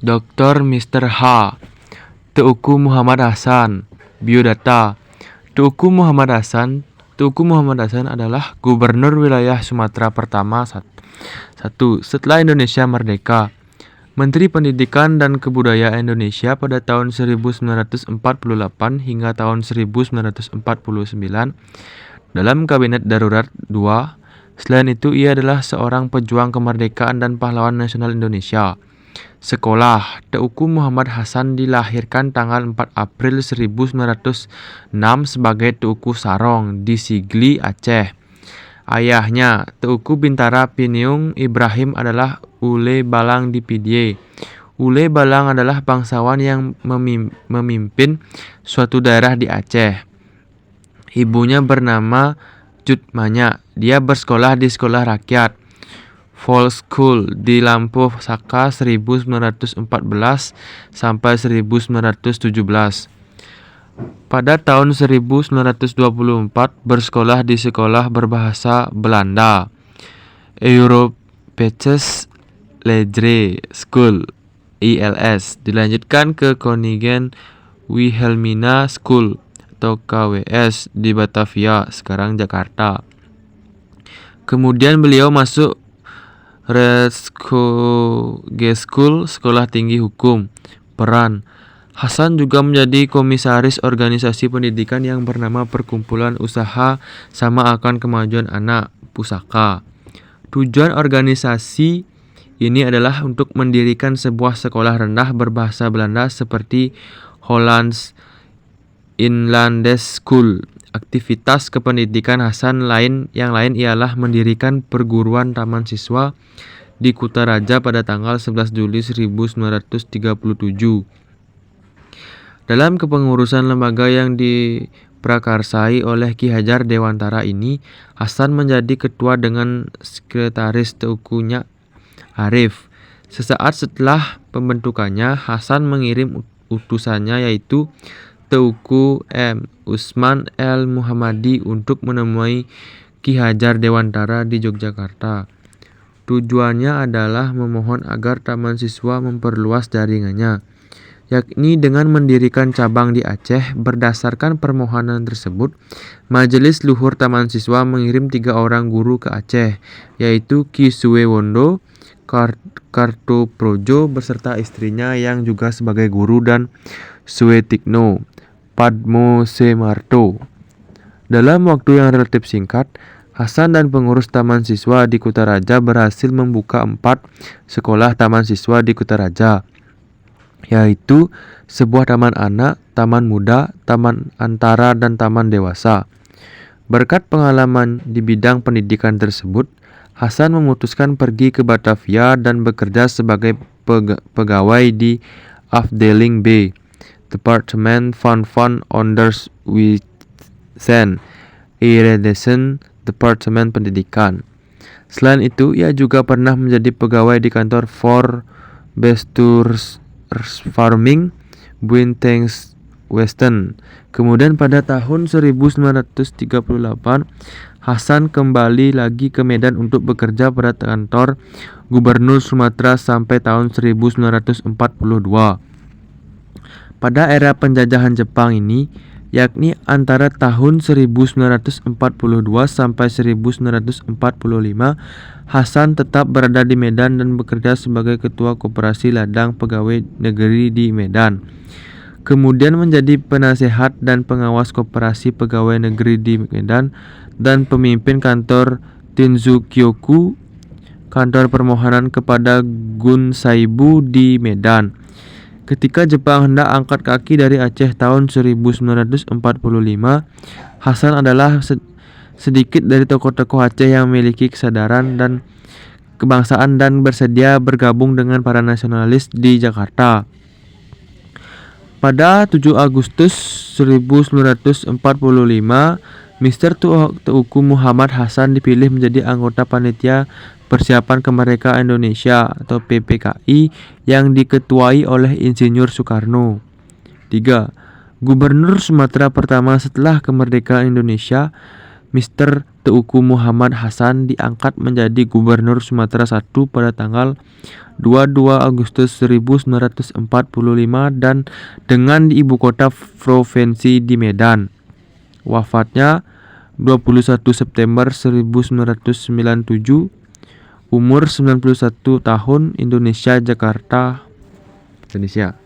Dr. Mr. H. Teuku Muhammad Hasan. Biodata. Teuku Muhammad Hasan adalah Gubernur Wilayah Sumatera Pertama. 1. Setelah Indonesia merdeka, Menteri Pendidikan dan Kebudayaan Indonesia pada tahun 1948 hingga tahun 1949 dalam Kabinet Darurat 2. Selain itu, ia adalah seorang pejuang kemerdekaan dan pahlawan nasional Indonesia. Sekolah. Teuku Muhammad Hasan dilahirkan tanggal 4 April 1906 sebagai Teuku Sarong di Sigli, Aceh. Ayahnya, Teuku Bintara Piniung Ibrahim adalah Ule Balang di Pidie. Ule Balang adalah bangsawan yang memimpin suatu daerah di Aceh. Ibunya bernama Jutmanya. Dia bersekolah di sekolah rakyat Fall School di Lampu Saka 1914 sampai 1917. Pada tahun 1924 bersekolah di sekolah berbahasa Belanda Europese Leggere School ILS, dilanjutkan ke Koningen Wilhelmina School atau KWS di Batavia, sekarang Jakarta. Kemudian beliau masuk Redschool Sekolah Tinggi Hukum. Peran. Hasan juga menjadi komisaris organisasi pendidikan yang bernama Perkumpulan Usaha Sama Akan Kemajuan Anak Pusaka. Tujuan organisasi ini adalah untuk mendirikan sebuah sekolah rendah berbahasa Belanda seperti Hollands Inlandes School. Aktivitas kependidikan Hasan yang lain ialah mendirikan perguruan taman siswa di Kutaraja pada tanggal 11 Juli 1937. Dalam kepengurusan lembaga yang diprakarsai oleh Ki Hajar Dewantara ini, Hasan menjadi ketua dengan sekretaris Teuku Nyak Arif. Sesaat setelah pembentukannya, Hasan mengirim utusannya yaitu Teuku M. Usman El Muhammadi untuk menemui Ki Hajar Dewantara di Yogyakarta. Tujuannya adalah memohon agar taman siswa memperluas jaringannya, yakni dengan mendirikan cabang di Aceh. Berdasarkan permohonan tersebut, Majelis Luhur Taman Siswa mengirim 3 orang guru ke Aceh, yaitu Ki Suwewondo Kartoprojo beserta istrinya yang juga sebagai guru dan Suwetikno Padmosemarto. Dalam waktu yang relatif singkat, Hasan dan pengurus taman siswa di Kutaraja berhasil membuka 4 sekolah taman siswa di Kutaraja, yaitu sebuah taman anak, taman muda, taman antara, dan taman dewasa. Berkat pengalaman di bidang pendidikan tersebut, Hasan memutuskan pergi ke Batavia dan bekerja sebagai pegawai di Afdeling B, Departemen van Onderwijzen, Iredesen, Departemen Pendidikan. Selain itu, ia juga pernah menjadi pegawai di kantor Bestuursvorming Buitenwest. Kemudian pada tahun 1938, Hasan kembali lagi ke Medan untuk bekerja pada kantor Gubernur Sumatera sampai tahun 1942. Pada era penjajahan Jepang ini, yakni antara tahun 1942 sampai 1945, Hasan tetap berada di Medan dan bekerja sebagai Ketua Koperasi Ladang Pegawai Negeri di Medan. Kemudian menjadi penasehat dan pengawas Koperasi Pegawai Negeri di Medan dan pemimpin kantor Tinzukyoku, kantor permohonan kepada Gun Saibu di Medan. Ketika Jepang hendak angkat kaki dari Aceh tahun 1945, Hasan adalah sedikit dari tokoh-tokoh Aceh yang memiliki kesadaran dan kebangsaan dan bersedia bergabung dengan para nasionalis di Jakarta. Pada 7 Agustus 1945, Mr. Teuku Muhammad Hasan dipilih menjadi anggota panitia Persiapan Kemerdekaan Indonesia atau PPKI yang diketuai oleh Insinyur Soekarno. 3. Gubernur Sumatera pertama setelah kemerdekaan Indonesia, Mr. Teuku Muhammad Hasan diangkat menjadi Gubernur Sumatera I pada tanggal 22 Agustus 1945 dan dengan di ibu kota provinsi di Medan. Wafatnya 21 September 1997, umur 91 tahun, Indonesia, Jakarta, Indonesia.